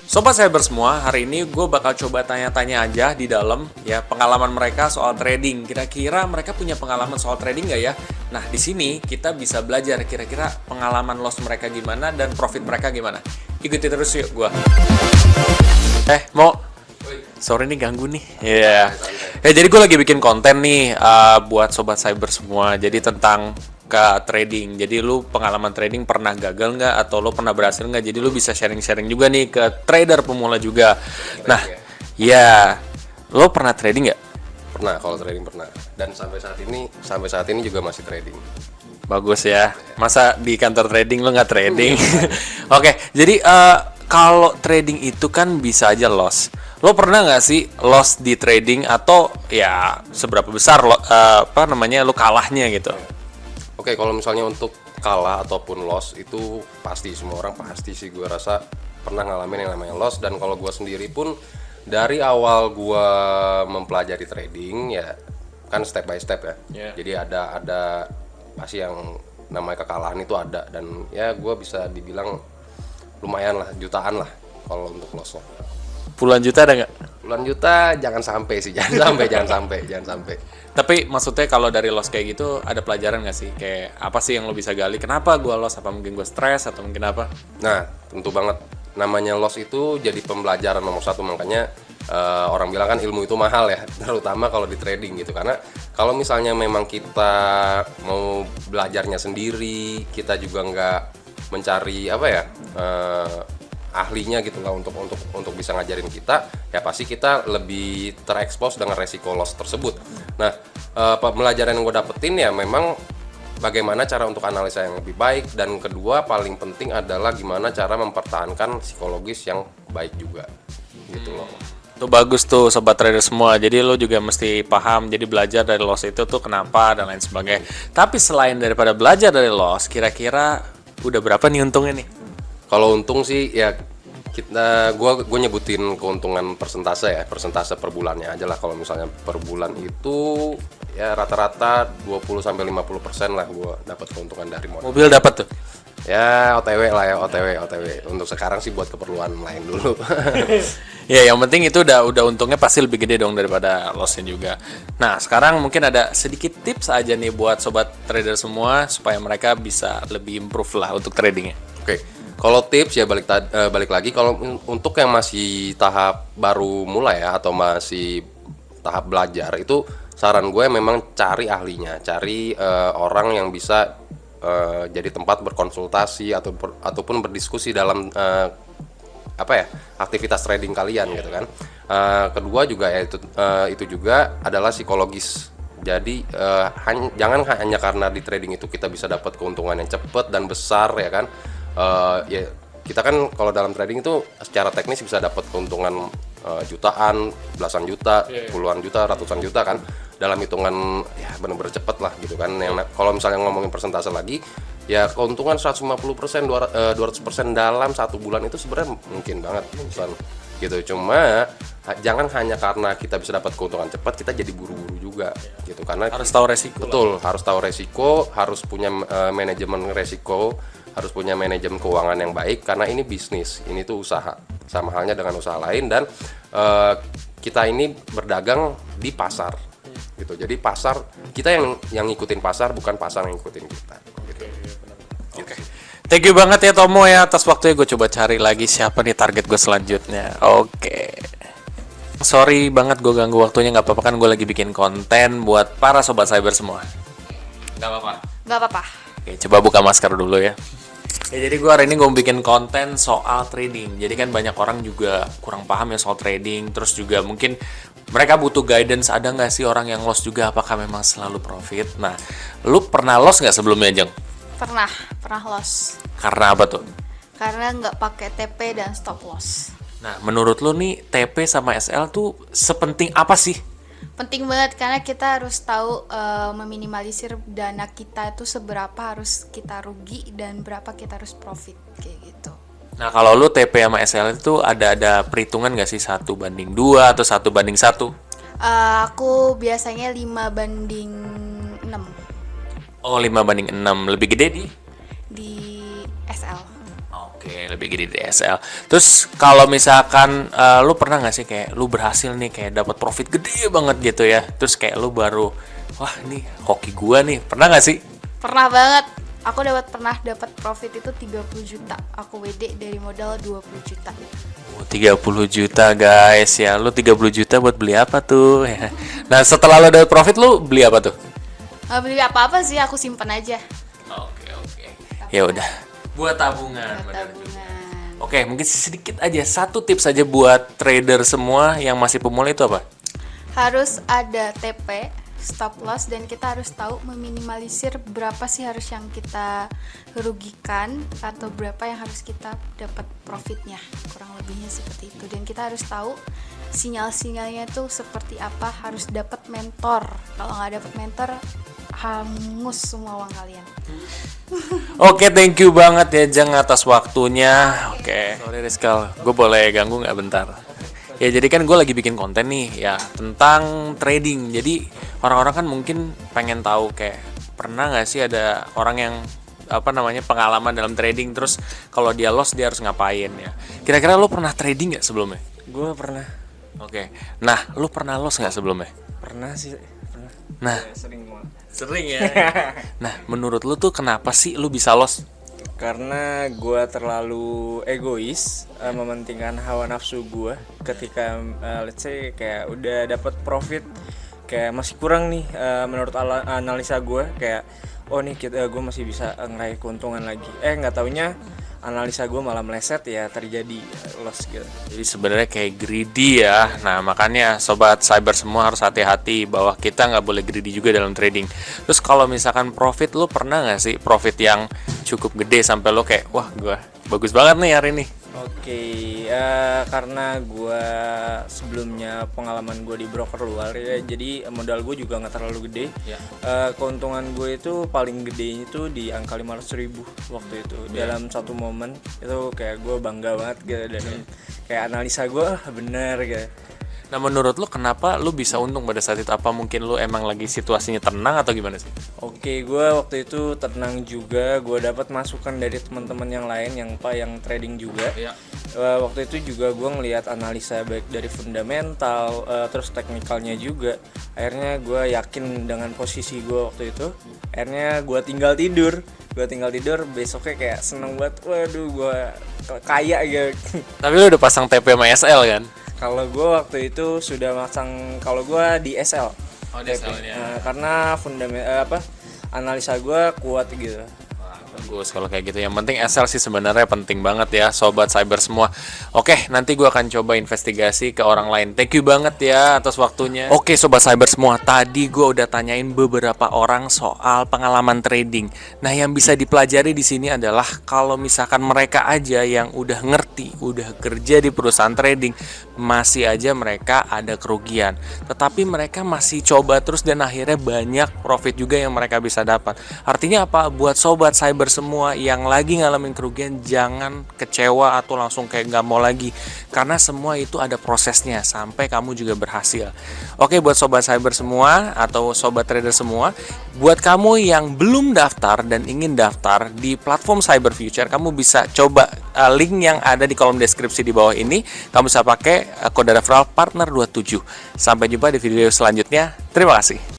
Sobat Cyber semua, hari ini gue bakal coba tanya-tanya aja di dalam ya pengalaman mereka soal trading. Kira-kira mereka punya pengalaman soal trading nggak ya? Nah, di sini kita bisa belajar kira-kira pengalaman loss mereka gimana dan profit mereka gimana. Ikuti terus yuk gue. Mo, sorry nih ganggu nih. Iya. Ya jadi gue lagi bikin konten nih buat Sobat Cyber semua. Jadi tentang ke trading. Jadi lu pengalaman trading pernah gagal nggak atau lu pernah berhasil nggak? Jadi lu bisa sharing-sharing juga nih ke trader pemula juga. Nah, ya, lu pernah trading nggak? Pernah, kalau trading pernah. Dan sampai saat ini juga masih trading. Bagus ya. Masa di kantor trading lu nggak trading? Oke, jadi kalau trading itu kan bisa aja loss. Lo pernah nggak sih loss di trading atau ya seberapa besar lo kalahnya gitu? Oke, kalau misalnya untuk kalah ataupun loss itu pasti semua orang pasti sih gue rasa pernah ngalamin yang namanya loss. Dan kalau gue sendiri pun dari awal gue mempelajari trading ya kan step by step ya. Yeah. Jadi ada pasti yang namanya kekalahan itu ada, dan ya gue bisa dibilang lumayan lah, jutaan lah kalau untuk lossnya. Puluhan juta ada nggak? Puluhan juta jangan sampai sih, jangan sampai. Tapi maksudnya kalau dari loss kayak gitu ada pelajaran nggak sih? Kayak apa sih yang lo bisa gali? Kenapa gue loss? Apa mungkin gue stres atau mungkin apa? Nah, tentu banget namanya loss itu jadi pembelajaran nomor satu. Makanya orang bilang kan ilmu itu mahal ya, terutama kalau di trading gitu. Karena kalau misalnya memang kita mau belajarnya sendiri, kita juga nggak mencari ahlinya gitu lah untuk bisa ngajarin kita, ya pasti kita lebih terekspos dengan resiko loss tersebut. Nah, pembelajaran yang gue dapetin ya memang bagaimana cara untuk analisa yang lebih baik, dan kedua paling penting adalah gimana cara mempertahankan psikologis yang baik juga gitu loh. Itu bagus tuh sobat trader semua. Jadi lo juga mesti paham, jadi belajar dari loss itu tuh kenapa dan lain sebagainya. Tapi selain daripada belajar dari loss, kira-kira udah berapa nih untungnya nih? Kalau untung sih ya gue nyebutin keuntungan persentase per bulannya aja lah. Kalau misalnya per bulan itu ya rata-rata 20-50% lah gue dapat keuntungan dari modal. Mobil dapat tuh? Ya OTW lah ya, OTW. Untuk sekarang sih buat keperluan lain dulu. Ya yang penting itu udah untungnya pasti lebih gede dong daripada lossnya juga. Nah sekarang mungkin ada sedikit tips aja nih buat sobat trader semua supaya mereka bisa lebih improve lah untuk tradingnya. Oke, kalau tips ya balik lagi, kalau untuk yang masih tahap baru mulai ya atau masih tahap belajar, itu saran gue memang cari ahlinya, cari orang yang bisa jadi tempat berkonsultasi ataupun berdiskusi dalam aktivitas trading kalian gitu kan. Kedua juga ya itu juga adalah psikologis. Jadi jangan hanya karena di trading itu kita bisa dapat keuntungan yang cepat dan besar ya kan. Ya kita kan kalau dalam trading itu secara teknis bisa dapat keuntungan jutaan, belasan juta, puluhan juta, ratusan juta kan, dalam hitungan ya benar-benar cepat lah gitu kan. Yang kalau misalnya ngomongin persentase lagi, ya keuntungan 150%, 200% dalam satu bulan itu sebenarnya mungkin banget misalnya gitu. Cuma jangan hanya karena kita bisa dapat keuntungan cepat kita jadi buru-buru juga gitu, karena harus tahu resiko. Betul, harus tahu resiko, harus punya manajemen resiko, harus punya manajemen keuangan yang baik, karena ini bisnis, ini tuh usaha, sama halnya dengan usaha lain. Dan kita ini berdagang di pasar gitu. Jadi pasar kita yang ngikutin pasar, bukan pasar yang ngikutin kita gitu. Oke. Thank you banget ya Tomo ya atas waktunya. Gue coba cari lagi siapa nih target gue selanjutnya. Oke. Sorry banget gue ganggu waktunya, nggak apa-apa kan gue lagi bikin konten buat para sobat cyber semua. Nggak apa-apa. Nggak apa-apa. Oke, coba buka masker dulu ya. Ya jadi gue hari ini gue bikin konten soal trading. Jadi kan banyak orang juga kurang paham ya soal trading. Terus juga mungkin mereka butuh guidance. Ada nggak sih orang yang loss juga? Apakah memang selalu profit? Nah, lu pernah loss nggak sebelumnya, Jeng? Pernah loss. Karena apa tuh? Karena nggak pakai TP dan stop loss. Nah, menurut lu nih TP sama SL tuh sepenting apa sih? Penting banget karena kita harus tahu meminimalisir dana kita itu seberapa harus kita rugi dan berapa kita harus profit kayak gitu. Nah, kalau lu TP sama SL itu ada perhitungan nggak sih 1:2 atau 1:1? Aku biasanya 5:6. Oh, 5:6. Lebih gede di SL. Oke, lebih gede dari SL. Terus kalau misalkan lu pernah nggak sih kayak lu berhasil nih kayak dapat profit gede banget gitu ya. Terus kayak lu baru wah nih hoki gua nih. Pernah nggak sih? Pernah banget. Aku pernah dapat profit itu 30 juta. Aku WD dari modal 20 juta. Oh, 30 juta guys ya. Lu 30 juta buat beli apa tuh? Nah, setelah lu dapat profit lu beli apa tuh? Nggak beli apa-apa sih, aku simpen aja. Oke. Ya udah. Buat tabungan. Buat benar juga. tabungan. Oke, mungkin sedikit aja satu tips aja buat trader semua yang masih pemula itu apa? Harus ada TP, stop loss, dan kita harus tahu meminimalisir berapa sih harus yang kita rugikan atau berapa yang harus kita dapat profitnya, kurang lebihnya seperti itu. Dan kita harus tahu sinyal-sinyalnya itu seperti apa, harus dapat mentor. Kalau nggak dapat mentor, hangus semua uang kalian. Oke, thank you banget ya Jeng atas waktunya. Oke, sorry Rizkal, gue boleh ganggu nggak bentar? Ya jadi kan gue lagi bikin konten nih ya tentang trading. Jadi orang-orang kan mungkin pengen tahu kayak pernah nggak sih ada orang yang pengalaman dalam trading, terus kalau dia loss dia harus ngapain ya. Kira-kira lo pernah trading nggak sebelumnya? Gue pernah. Oke, nah lo pernah loss nggak sebelumnya? Pernah sih, pernah. Nah, Sering banget. sering ya. Nah, menurut lo tuh kenapa sih lo bisa loss? Karena gue terlalu egois, mementingkan hawa nafsu gue. Ketika let's say kayak udah dapat profit, kayak masih kurang nih menurut analisa gue, kayak oh nih gue masih bisa ngeraih keuntungan lagi. Nggak taunya analisa gue malah meleset, ya terjadi loss gitu. Jadi sebenarnya kayak greedy ya. Nah makanya sobat cyber semua harus hati-hati bahwa kita nggak boleh greedy juga dalam trading. Terus kalau misalkan profit, lo pernah nggak sih profit yang cukup gede sampai lo kayak wah gue bagus banget nih hari ini? Oke, karena gue sebelumnya pengalaman gue di broker luar ya, jadi modal gue juga nggak terlalu gede. Ya. Keuntungan gue itu paling gede itu di angka 500.000 waktu itu. Dalam satu momen itu kayak gue bangga banget gitu, dan kayak analisa gue bener gitu. Nah menurut lo kenapa lo bisa untung pada saat itu? Apa mungkin lo emang lagi situasinya tenang atau gimana sih? Oke, gue waktu itu tenang juga, gue dapat masukan dari teman-teman yang lain yang trading juga. Iya. Waktu itu juga gue ngelihat analisa baik dari fundamental, terus teknikalnya juga. Akhirnya gue yakin dengan posisi gue waktu itu. Akhirnya gue tinggal tidur. Besoknya kayak seneng banget. Waduh, gue kaya gitu. Tapi lo udah pasang TP sama SL kan? Kalau gue waktu itu sudah masang, kalau gue di SL. Oh, di SL ya. Karena analisa gue kuat gitu. Bagus kalau kayak gitu. Yang penting SL sih sebenarnya penting banget ya sobat cyber semua. Oke, nanti gue akan coba investigasi ke orang lain. Thank you banget ya atas waktunya. Oke sobat cyber semua, tadi gue udah tanyain beberapa orang soal pengalaman trading. Nah yang bisa dipelajari di sini adalah kalau misalkan mereka aja yang udah ngerti, udah kerja di perusahaan trading, masih aja mereka ada kerugian. Tetapi mereka masih coba terus dan akhirnya banyak profit juga yang mereka bisa dapat. Artinya apa? Buat sobat cyber semua yang lagi ngalamin kerugian, jangan kecewa atau langsung kayak nggak mau lagi, karena semua itu ada prosesnya sampai kamu juga berhasil. Oke, buat sobat cyber semua atau sobat trader semua, buat kamu yang belum daftar dan ingin daftar di platform Cyber Future, kamu bisa coba link yang ada di kolom deskripsi di bawah ini. Kamu bisa pakai kode referral partner 27. Sampai jumpa di video selanjutnya. Terima kasih.